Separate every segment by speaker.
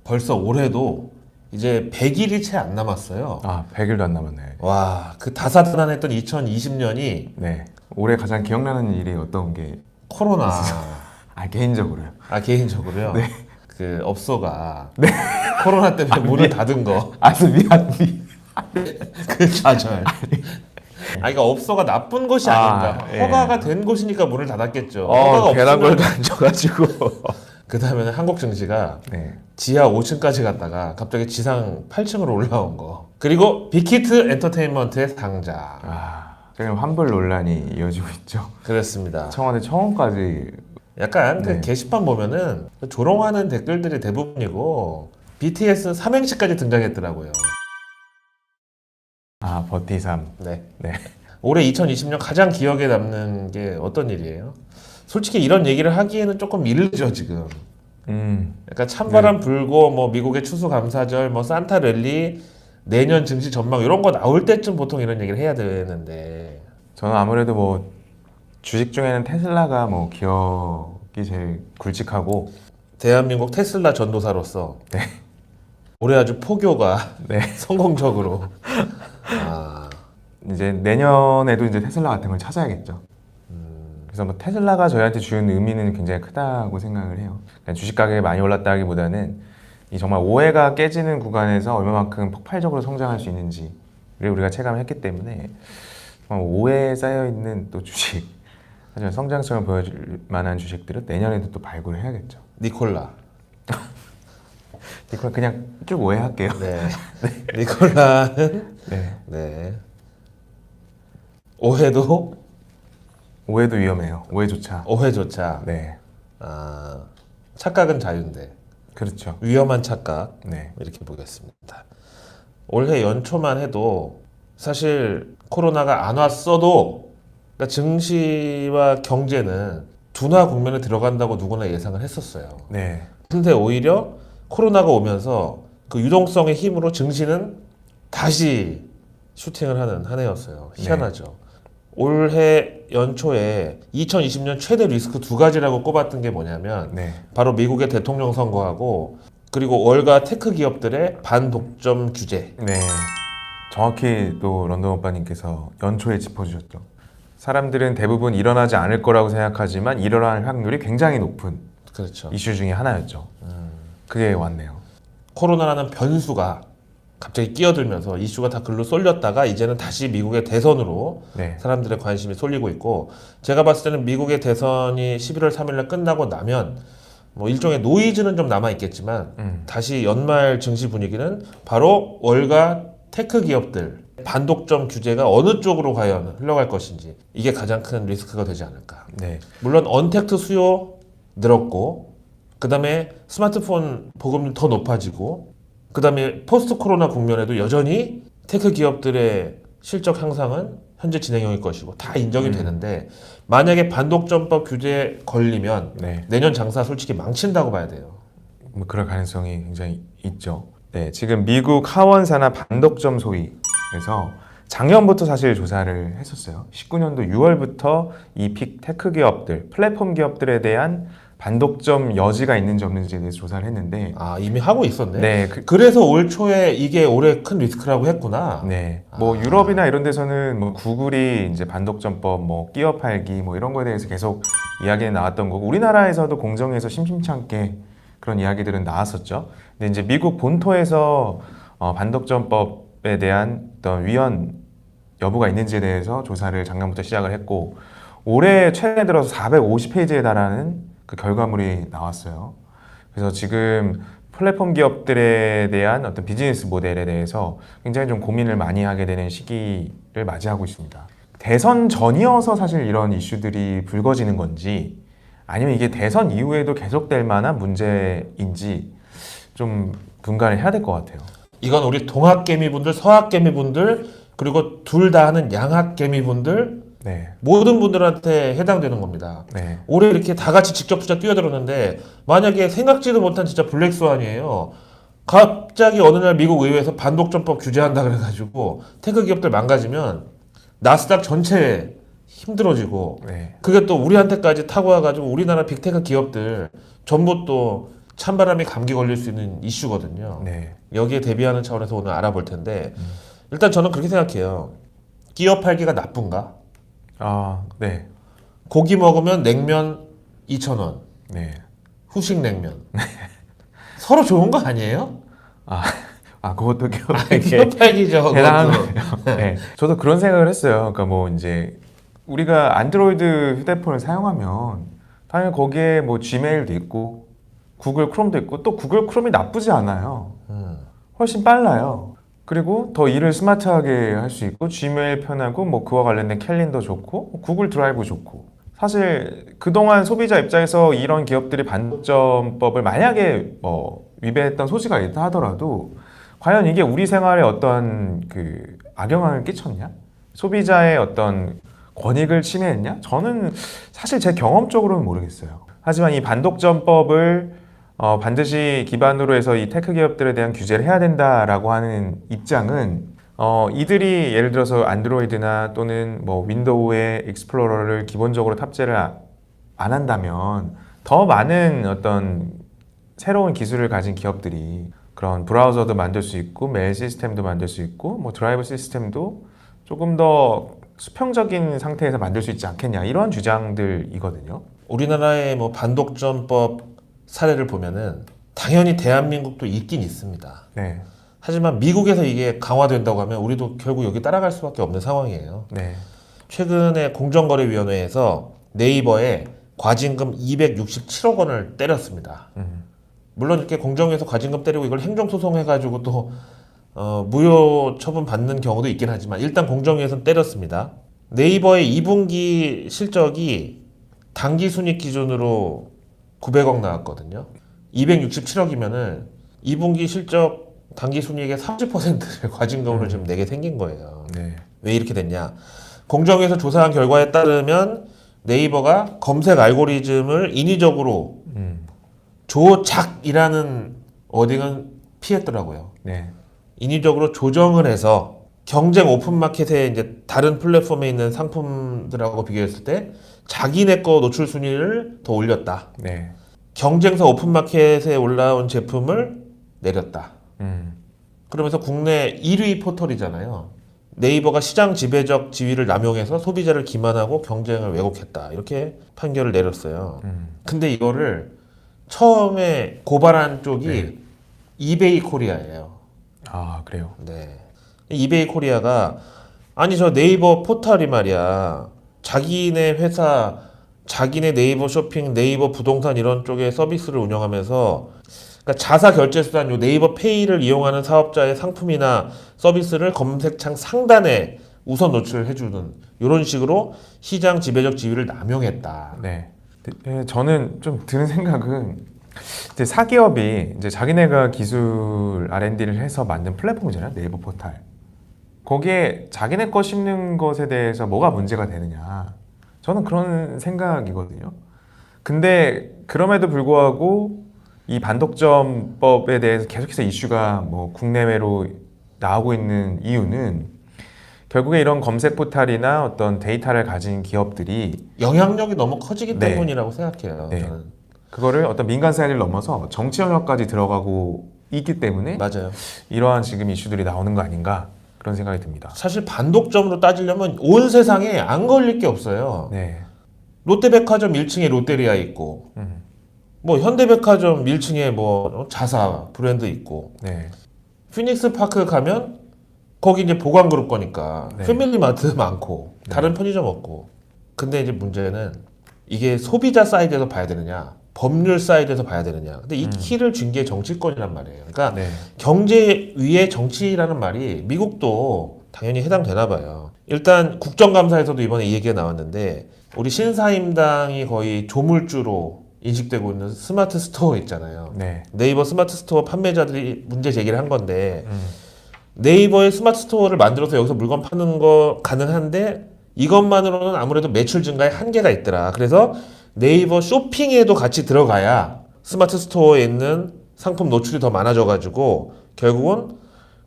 Speaker 1: 벌써 올해도 이제 100일이 채 안 남았어요.
Speaker 2: 아, 100일도 안 남았네.
Speaker 1: 와, 그 다사다난했던 2020년이
Speaker 2: 네. 올해 가장 기억나는 일이 어떤 게?
Speaker 1: 코로나.
Speaker 2: 아, 개인적으로요.
Speaker 1: 아, 개인적으로요?
Speaker 2: 네.
Speaker 1: 그 업소가 코로나 때문에 문을 닫은 거.
Speaker 2: 아, 미안.
Speaker 1: 그 좌절. 그러니까 업소가 나쁜 곳이 아닌가.
Speaker 2: 예.
Speaker 1: 허가가 된 곳이니까 문을 닫았겠죠. 허가가
Speaker 2: 계란골도
Speaker 1: 없으면
Speaker 2: 안 줘가지고.
Speaker 1: 그 다음에는 한국 증시가
Speaker 2: 네.
Speaker 1: 지하 5층까지 갔다가 갑자기 지상 8층으로 올라온 거. 그리고 빅히트 엔터테인먼트의 상장.
Speaker 2: 아, 지금 환불 논란이 이어지고 있죠.
Speaker 1: 그렇습니다.
Speaker 2: 청와대 청원까지.
Speaker 1: 약간 그
Speaker 2: 네.
Speaker 1: 게시판 보면은 조롱하는 댓글들이 대부분이고 BTS 삼행시까지 등장했더라고요.
Speaker 2: 아, 버티삼.
Speaker 1: 네.
Speaker 2: 네.
Speaker 1: 올해 2020년 가장 기억에 남는 게 어떤 일이에요? 솔직히 이런 얘기를 하기에는 조금 이르죠 지금. 약간 찬바람 불고 뭐 미국의 추수감사절, 뭐 산타 랠리, 내년 증시 전망 이런 거 나올 때쯤 보통 이런 얘기를 해야 되는데.
Speaker 2: 저는 아무래도 뭐 주식 중에는 테슬라가 뭐 기억이 제일 굵직하고.
Speaker 1: 대한민국 테슬라 전도사로서
Speaker 2: 네.
Speaker 1: 올해 아주 포교가
Speaker 2: 네.
Speaker 1: 성공적으로. 아,
Speaker 2: 이제 내년에도 이제 테슬라 같은 걸 찾아야겠죠. 그래서 뭐 테슬라가 저희한테 주는 의미는 굉장히 크다고 생각을 해요. 그냥 주식 가격이 많이 올랐다기보다는 이 정말 오해가 깨지는 구간에서 얼마만큼 폭발적으로 성장할 수 있는지를 우리가 체감했기 때문에 정말 오해에 쌓여 있는 또 주식, 하지만 성장성을 보여줄 만한 주식들은 내년에도 또 발굴을 해야겠죠.
Speaker 1: 니콜라.
Speaker 2: 이걸 그냥 쭉 오해할게요.
Speaker 1: 네. 니콜라는
Speaker 2: 네.
Speaker 1: 네. 오해도
Speaker 2: 오해도 위험해요. 오해조차.
Speaker 1: 오해조차.
Speaker 2: 네.
Speaker 1: 아, 착각은 자유인데
Speaker 2: 그렇죠.
Speaker 1: 위험한 착각
Speaker 2: 네.
Speaker 1: 이렇게 보겠습니다. 올해 연초만 해도 사실 코로나가 안 왔어도 그러니까 증시와 경제는 둔화 국면에 들어간다고 누구나 예상을 했었어요.
Speaker 2: 네.
Speaker 1: 근데 오히려 코로나가 오면서 그 유동성의 힘으로 증시는 다시 슈팅을 하는 한 해였어요. 희한하죠. 올해 연초에 2020년 최대 리스크 두 가지라고 꼽았던 게 뭐냐면
Speaker 2: 네.
Speaker 1: 바로 미국의 대통령 선거하고 그리고 월가 테크 기업들의 반독점 규제.
Speaker 2: 네. 정확히 또 런던 오빠님께서 연초에 짚어주셨죠. 사람들은 대부분 일어나지 않을 거라고 생각하지만 일어날 확률이 굉장히 높은
Speaker 1: 그렇죠.
Speaker 2: 이슈 중에 하나였죠. 그게 왔네요.
Speaker 1: 코로나라는 변수가 갑자기 끼어들면서 이슈가 다 글로 쏠렸다가 이제는 다시 미국의 대선으로
Speaker 2: 네.
Speaker 1: 사람들의 관심이 쏠리고 있고 제가 봤을 때는 미국의 대선이 11월 3일날 끝나고 나면 뭐 일종의 노이즈는 좀 남아 있겠지만 다시 연말 증시 분위기는 바로 월가 테크 기업들 반독점 규제가 어느 쪽으로 과연 흘러갈 것인지 이게 가장 큰 리스크가 되지 않을까.
Speaker 2: 네.
Speaker 1: 물론 언택트 수요 늘었고 그 다음에 스마트폰 보급률 더 높아지고 그 다음에 포스트 코로나 국면에도 여전히 테크 기업들의 실적 향상은 현재 진행형일 것이고 다 인정이 되는데 만약에 반독점법 규제에 걸리면
Speaker 2: 네.
Speaker 1: 내년 장사 솔직히 망친다고 봐야 돼요.
Speaker 2: 뭐 그럴 가능성이 굉장히 있죠. 네. 지금 미국 하원 산하 반독점 소위에서 작년부터 사실 조사를 했었어요. 19년도 6월부터 이 빅 테크 기업들, 플랫폼 기업들에 대한 반독점 여지가 있는지 없는지에 대해서 조사를 했는데
Speaker 1: 아 이미 하고 있었네.
Speaker 2: 네,
Speaker 1: 그래서 올 초에 이게 올해 큰 리스크라고 했구나.
Speaker 2: 네. 뭐 유럽이나 이런 데서는 뭐 구글이 이제 반독점법, 뭐 끼어 팔기 뭐 이런 거에 대해서 계속 이야기는 나왔던 거고 우리나라에서도 공정에서 심심치 않게 그런 이야기들은 나왔었죠. 근데 이제 미국 본토에서 반독점법에 대한 어떤 위헌 여부가 있는지에 대해서 조사를 작년부터 시작을 했고 올해 최근에 들어서 450페이지에 달하는 그 결과물이 나왔어요. 그래서 지금 플랫폼 기업들에 대한 어떤 비즈니스 모델에 대해서 굉장히 좀 고민을 많이 하게 되는 시기를 맞이하고 있습니다. 대선 전이어서 사실 이런 이슈들이 불거지는 건지 아니면 이게 대선 이후에도 계속될 만한 문제인지 좀 분간을 해야 될 것 같아요.
Speaker 1: 이건 우리 동학개미분들, 서학개미분들 그리고 둘 다 하는 양학개미분들
Speaker 2: 네.
Speaker 1: 모든 분들한테 해당되는 겁니다.
Speaker 2: 네.
Speaker 1: 올해 이렇게 다 같이 직접 투자 뛰어들었는데 만약에 생각지도 못한 진짜 블랙스완이에요. 갑자기 어느 날 미국 의회에서 반독점법 규제한다 그래가지고 테크 기업들 망가지면 나스닥 전체 힘들어지고
Speaker 2: 네.
Speaker 1: 그게 또 우리한테까지 타고 와가지고 우리나라 빅테크 기업들 전부 또 찬바람이 감기 걸릴 수 있는 이슈거든요.
Speaker 2: 네.
Speaker 1: 여기에 대비하는 차원에서 오늘 알아볼 텐데 일단 저는 그렇게 생각해요. 끼어 팔기가 나쁜가?
Speaker 2: 아, 네.
Speaker 1: 고기 먹으면 냉면 2,000원,
Speaker 2: 네.
Speaker 1: 후식 냉면. 서로 좋은 거 아니에요?
Speaker 2: 그것도
Speaker 1: 끼어 팔기죠. 그것도.
Speaker 2: 대단한 거예요. 네. 저도 그런 생각을 했어요. 그러니까 뭐 이제 우리가 안드로이드 휴대폰을 사용하면 당연히 거기에 뭐 지메일도 있고 구글 크롬도 있고 또 구글 크롬이 나쁘지 않아요. 훨씬 빨라요. 그리고 더 일을 스마트하게 할 수 있고 지메일 편하고 뭐 그와 관련된 캘린더 좋고 구글 드라이브 좋고 사실 그동안 소비자 입장에서 이런 기업들이 반독점법을 만약에 위배했던 소지가 있다 하더라도 과연 이게 우리 생활에 어떤 그 악영향을 끼쳤냐? 소비자의 어떤 권익을 침해했냐? 저는 사실 제 경험적으로는 모르겠어요. 하지만 이 반독점법을 반드시 기반으로 해서 이 테크 기업들에 대한 규제를 해야 된다라고 하는 입장은 이들이 예를 들어서 안드로이드나 또는 뭐 윈도우의 익스플로러를 기본적으로 탑재를 안 한다면 더 많은 어떤 새로운 기술을 가진 기업들이 그런 브라우저도 만들 수 있고 메일 시스템도 만들 수 있고 뭐 드라이브 시스템도 조금 더 수평적인 상태에서 만들 수 있지 않겠냐 이런 주장들이거든요.
Speaker 1: 우리나라의 뭐 반독점법 사례를 보면은 당연히 대한민국도 있긴 있습니다.
Speaker 2: 네,
Speaker 1: 하지만 미국에서 이게 강화된다고 하면 우리도 결국 여기 따라갈 수밖에 없는 상황이에요.
Speaker 2: 네,
Speaker 1: 최근에 공정거래위원회에서 네이버에 과징금 267억 원을 때렸습니다. 물론 이렇게 공정위에서 과징금 때리고 이걸 행정소송해가지고 또 무효 처분 받는 경우도 있긴 하지만 일단 공정위에서는 때렸습니다. 네이버의 2분기 실적이 당기순이익 기준으로 900억 나왔거든요. 267억이면은 2분기 실적 당기순이익의 30%를 과징금으로 지금 내게 생긴 거예요.
Speaker 2: 네,
Speaker 1: 왜 이렇게 됐냐? 공정위에서 조사한 결과에 따르면 네이버가 검색 알고리즘을 인위적으로 조작이라는 워딩은 피했더라고요.
Speaker 2: 네,
Speaker 1: 인위적으로 조정을 해서 경쟁 오픈마켓에 이제 다른 플랫폼에 있는 상품들하고 비교했을 때 자기네 거 노출 순위를 더 올렸다.
Speaker 2: 네,
Speaker 1: 경쟁사 오픈마켓에 올라온 제품을 내렸다.
Speaker 2: 음,
Speaker 1: 그러면서 국내 1위 포털이잖아요. 네이버가 시장 지배적 지위를 남용해서 소비자를 기만하고 경쟁을 왜곡했다. 이렇게 판결을 내렸어요. 근데 이거를 처음에 고발한 쪽이
Speaker 2: 네.
Speaker 1: 이베이 코리아예요.
Speaker 2: 아 그래요.
Speaker 1: 네. 이베이 코리아가 아니 저 네이버 포털이 말이야. 자기네 회사, 자기네 네이버 쇼핑, 네이버 부동산 이런 쪽의 서비스를 운영하면서 그러니까 자사 결제 수단 요 네이버 페이를 이용하는 사업자의 상품이나 서비스를 검색창 상단에 우선 노출해주는 이런 식으로 시장 지배적 지위를 남용했다.
Speaker 2: 네. 저는 좀 드는 생각은 이제 사기업이 이제 자기네가 기술 R&D를 해서 만든 플랫폼이잖아요. 네이버 포털. 거기에 자기네 거 씹는 것에 대해서 뭐가 문제가 되느냐. 저는 그런 생각이거든요. 근데 그럼에도 불구하고 이 반독점법에 대해서 계속해서 이슈가 뭐 국내외로 나오고 있는 이유는 결국에 이런 검색 포털이나 어떤 데이터를 가진 기업들이
Speaker 1: 영향력이 너무 커지기
Speaker 2: 네.
Speaker 1: 때문이라고 생각해요.
Speaker 2: 네.
Speaker 1: 저는.
Speaker 2: 그거를 어떤 민간 사회를 넘어서 정치 영역까지 들어가고 있기 때문에
Speaker 1: 맞아요.
Speaker 2: 이러한 지금 이슈들이 나오는 거 아닌가 그런 생각이 듭니다.
Speaker 1: 사실 반독점으로 따지려면 온 세상에 안 걸릴 게 없어요.
Speaker 2: 네.
Speaker 1: 롯데백화점 1층에 롯데리아 있고, 뭐 현대백화점 1층에 뭐 자사 브랜드 있고,
Speaker 2: 네.
Speaker 1: 피닉스 파크 가면 거기 이제 보관그룹 거니까
Speaker 2: 네.
Speaker 1: 패밀리마트 많고 다른 편의점 없고. 근데 이제 문제는 이게 소비자 사이드에서 봐야 되느냐, 법률 사이드에서 봐야 되느냐. 근데 이 키를 쥔 게 정치권이란 말이에요. 그러니까
Speaker 2: 네.
Speaker 1: 경제 위에 정치라는 말이 미국도 당연히 해당되나 봐요. 일단 국정감사에서도 이번에 이 얘기가 나왔는데 우리 신사임당이 거의 조물주로 인식되고 있는 스마트 스토어 있잖아요.
Speaker 2: 네.
Speaker 1: 네이버 스마트 스토어 판매자들이 문제 제기를 한 건데 네이버의 스마트 스토어를 만들어서 여기서 물건 파는 거 가능한데 이것만으로는 아무래도 매출 증가에 한계가 있더라. 그래서 네이버 쇼핑에도 같이 들어가야 스마트 스토어에 있는 상품 노출이 더 많아져가지고 결국은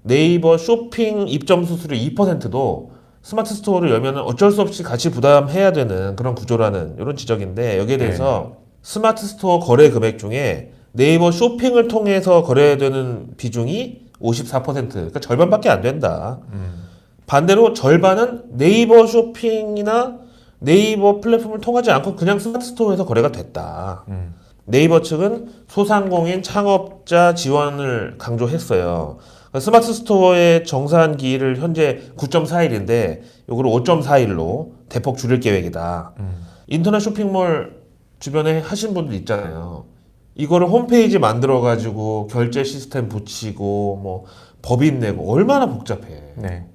Speaker 1: 네이버 쇼핑 입점 수수료 2%도 스마트 스토어를 열면 어쩔 수 없이 같이 부담해야 되는 그런 구조라는 이런 지적인데 여기에 대해서 스마트 스토어 거래 금액 중에 네이버 쇼핑을 통해서 거래되는 비중이 54%, 그러니까 절반밖에 안 된다. 반대로 절반은 네이버 쇼핑이나 네이버 플랫폼을 통하지 않고 그냥 스마트 스토어에서 거래가 됐다. 네이버 측은 소상공인 창업자 지원을 강조했어요. 스마트 스토어의 정산 기일을 현재 9.4일인데 요거를 5.4일로 대폭 줄일 계획이다. 인터넷 쇼핑몰 주변에 하신 분들 있잖아요. 이거를 홈페이지 만들어 가지고 결제 시스템 붙이고 뭐 법인 내고 얼마나 복잡해.
Speaker 2: 네.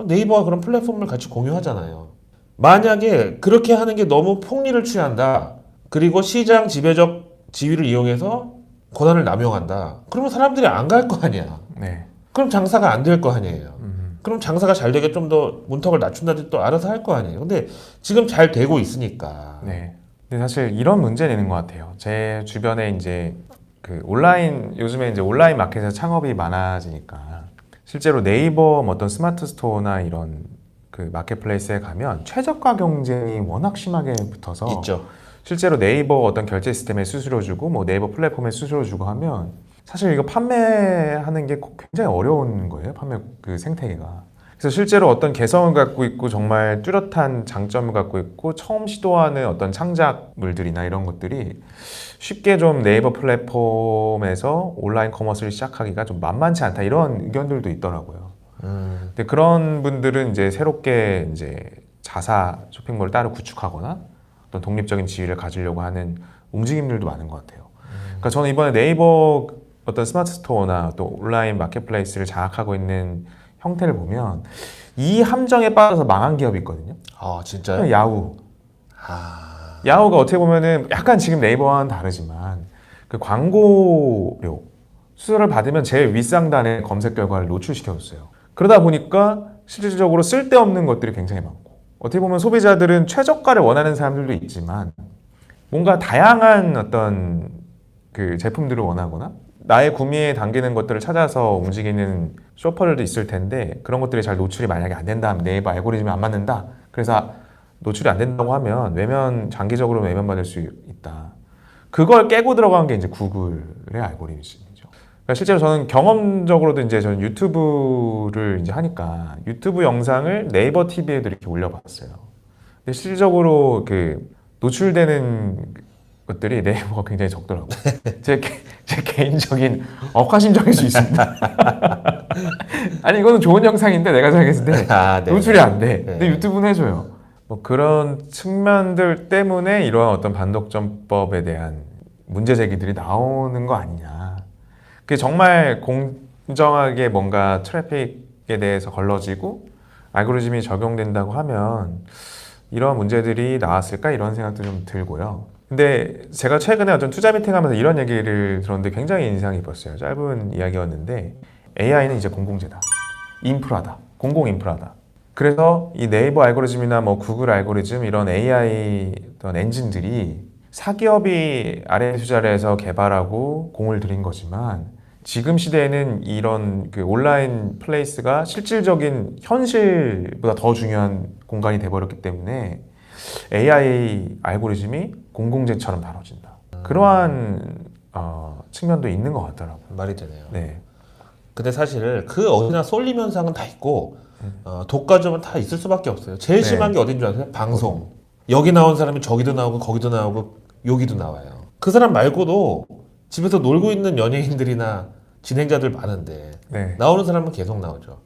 Speaker 1: 네이버와 그런 플랫폼을 같이 공유하잖아요. 만약에 그렇게 하는 게 너무 폭리를 취한다. 그리고 시장 지배적 지위를 이용해서 권한을 남용한다. 그러면 사람들이 안 갈 거 아니야.
Speaker 2: 네.
Speaker 1: 그럼 장사가 안 될 거 아니에요. 그럼 장사가 잘 되게 좀 더 문턱을 낮춘다든지 또 알아서 할 거 아니에요. 근데 지금 잘 되고 있으니까.
Speaker 2: 네. 근데 사실 이런 문제는 있는 것 같아요. 제 주변에 이제 그 온라인 요즘에 이제 온라인 마켓에서 창업이 많아지니까 실제로 네이버 뭐 어떤 스마트 스토어나 이런 그 마켓플레이스에 가면 최저가 경쟁이 워낙 심하게 붙어서
Speaker 1: 있죠.
Speaker 2: 실제로 네이버 어떤 결제 시스템에 수수료 주고 뭐 네이버 플랫폼에 수수료 주고 하면 사실 이거 판매하는 게 굉장히 어려운 거예요. 판매 그 생태계가. 그래서 실제로 어떤 개성을 갖고 있고 정말 뚜렷한 장점을 갖고 있고 처음 시도하는 어떤 창작물들이나 이런 것들이 쉽게 좀 네이버 플랫폼에서 온라인 커머스를 시작하기가 좀 만만치 않다 이런 의견들도 있더라고요. 근데 그런 분들은 이제 새롭게 이제 자사 쇼핑몰을 따로 구축하거나 어떤 독립적인 지위를 가지려고 하는 움직임들도 많은 것 같아요. 그러니까 저는 이번에 네이버 어떤 스마트 스토어나 또 온라인 마켓플레이스를 장악하고 있는 형태를 보면 이 함정에 빠져서 망한 기업이 있거든요.
Speaker 1: 아, 진짜요?
Speaker 2: 야후.
Speaker 1: 아,
Speaker 2: 야후가 어떻게 보면은 약간 지금 네이버와는 다르지만 그 광고료 수수료를 받으면 제일 윗상단에 검색 결과를 노출시켜줬어요. 그러다 보니까 실질적으로 쓸데없는 것들이 굉장히 많고 어떻게 보면 소비자들은 최저가를 원하는 사람들도 있지만 뭔가 다양한 어떤 그 제품들을 원하거나 나의 구매에 당기는 것들을 찾아서 움직이는 쇼퍼들도 있을 텐데 그런 것들이 잘 노출이 만약에 안 된다, 네이버 알고리즘이 안 맞는다. 그래서 노출이 안 된다고 하면 장기적으로 외면받을 수 있다. 그걸 깨고 들어간 게 이제 구글의 알고리즘이죠. 그러니까 실제로 저는 경험적으로도 이제 저는 유튜브를 이제 하니까 유튜브 영상을 네이버 TV에도 이렇게 올려봤어요. 근데 실질적으로 그 노출되는 것들이 네이버가 굉장히 적더라고요. 제 개인적인 억하심정일 수 있습니다. 아니 이거는 좋은 영상인데 내가 생각했을 때
Speaker 1: 아, 네.
Speaker 2: 노출이 안 돼. 근데
Speaker 1: 네.
Speaker 2: 유튜브는 해줘요. 뭐 그런 측면들 때문에 이러한 어떤 반독점법에 대한 문제 제기들이 나오는 거 아니냐. 그게 정말 공정하게 뭔가 트래픽에 대해서 걸러지고 알고리즘이 적용된다고 하면 이런 문제들이 나왔을까 이런 생각도 좀 들고요. 근데 제가 최근에 어떤 투자 미팅하면서 이런 얘기를 들었는데 굉장히 인상이 깊었어요. 짧은 이야기였는데 AI는 이제 공공재다, 인프라다, 공공 인프라다. 그래서 이 네이버 알고리즘이나 뭐 구글 알고리즘 이런 AI 어떤 엔진들이 사기업이 아래 투자를 해서 개발하고 공을 들인 거지만 지금 시대에는 이런 그 온라인 플레이스가 실질적인 현실보다 더 중요한 공간이 돼버렸기 때문에 AI 알고리즘이 공공재처럼 다뤄진다. 그러한 측면도 있는 것 같더라고요.
Speaker 1: 말이 되네요.
Speaker 2: 네,
Speaker 1: 근데 사실 그 어디나 쏠림 현상은 다 있고 독과점은 다 있을 수밖에 없어요. 제일
Speaker 2: 네.
Speaker 1: 심한 게 어딘 줄 아세요? 방송. 여기 나온 사람이 저기도 나오고 거기도 나오고 여기도 나와요. 그 사람 말고도 집에서 놀고 있는 연예인들이나 진행자들 많은데
Speaker 2: 네,
Speaker 1: 나오는 사람은 계속 나오죠.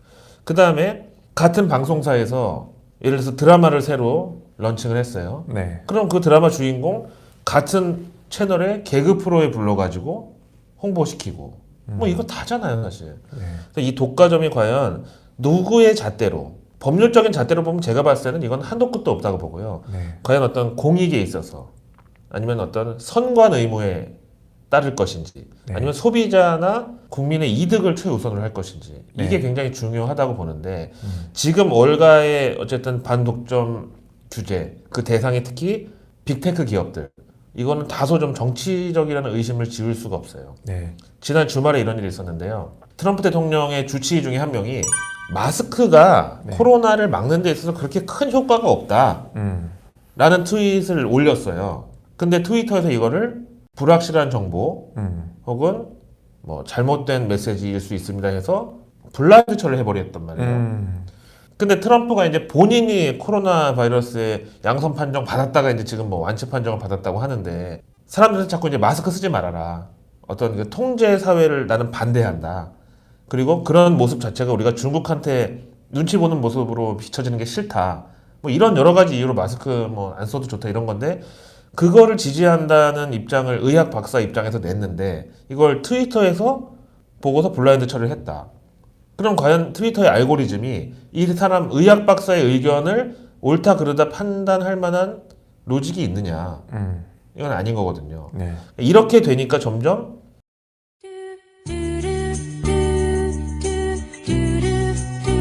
Speaker 1: 그 다음에 같은 방송사에서 예를 들어서 드라마를 새로 런칭을 했어요.
Speaker 2: 네,
Speaker 1: 그럼 그 드라마 주인공 같은 채널에 개그 프로에 불러가지고 홍보시키고 뭐 이거 다잖아요 사실.
Speaker 2: 네.
Speaker 1: 그래서 이 독과점이 과연 누구의 잣대로 법률적인 잣대로 보면 제가 봤을 때는 이건 한도 끝도 없다고 보고요.
Speaker 2: 네.
Speaker 1: 과연 어떤 공익에 있어서 아니면 어떤 선관 의무에 따를 것인지
Speaker 2: 네.
Speaker 1: 아니면 소비자나 국민의 이득을 최우선으로 할 것인지 이게
Speaker 2: 네.
Speaker 1: 굉장히 중요하다고 보는데 지금 월가의 어쨌든 반독점 규제 그 대상이 특히 빅테크 기업들 이거는 다소 좀 정치적이라는 의심을 지울 수가 없어요.
Speaker 2: 네.
Speaker 1: 지난 주말에 이런 일이 있었는데요. 트럼프 대통령의 주치의 중에 한 명이 마스크가
Speaker 2: 네.
Speaker 1: 코로나를 막는 데 있어서 그렇게 큰 효과가 없다 라는 트윗을 올렸어요. 근데 트위터에서 이거를 불확실한 정보 혹은 뭐 잘못된 메시지일 수 있습니다 해서 블라인드 처리를 해버렸단 말이에요. 근데 트럼프가 이제 본인이 코로나 바이러스의 양성 판정 받았다가 이제 지금 뭐 완치 판정을 받았다고 하는데 사람들은 자꾸 이제 마스크 쓰지 말아라. 어떤 그 통제 사회를 나는 반대한다. 그리고 그런 모습 자체가 우리가 중국한테 눈치 보는 모습으로 비춰지는 게 싫다. 뭐 이런 여러 가지 이유로 마스크 뭐 안 써도 좋다 이런 건데 그거를 지지한다는 입장을 의학 박사 입장에서 냈는데 이걸 트위터에서 보고서 블라인드 처리를 했다. 그럼 과연 트위터의 알고리즘이 이 사람 의학 박사의 의견을 옳다 그르다 판단할 만한 로직이 있느냐? 이건 아닌 거거든요.
Speaker 2: 네.
Speaker 1: 이렇게 되니까 점점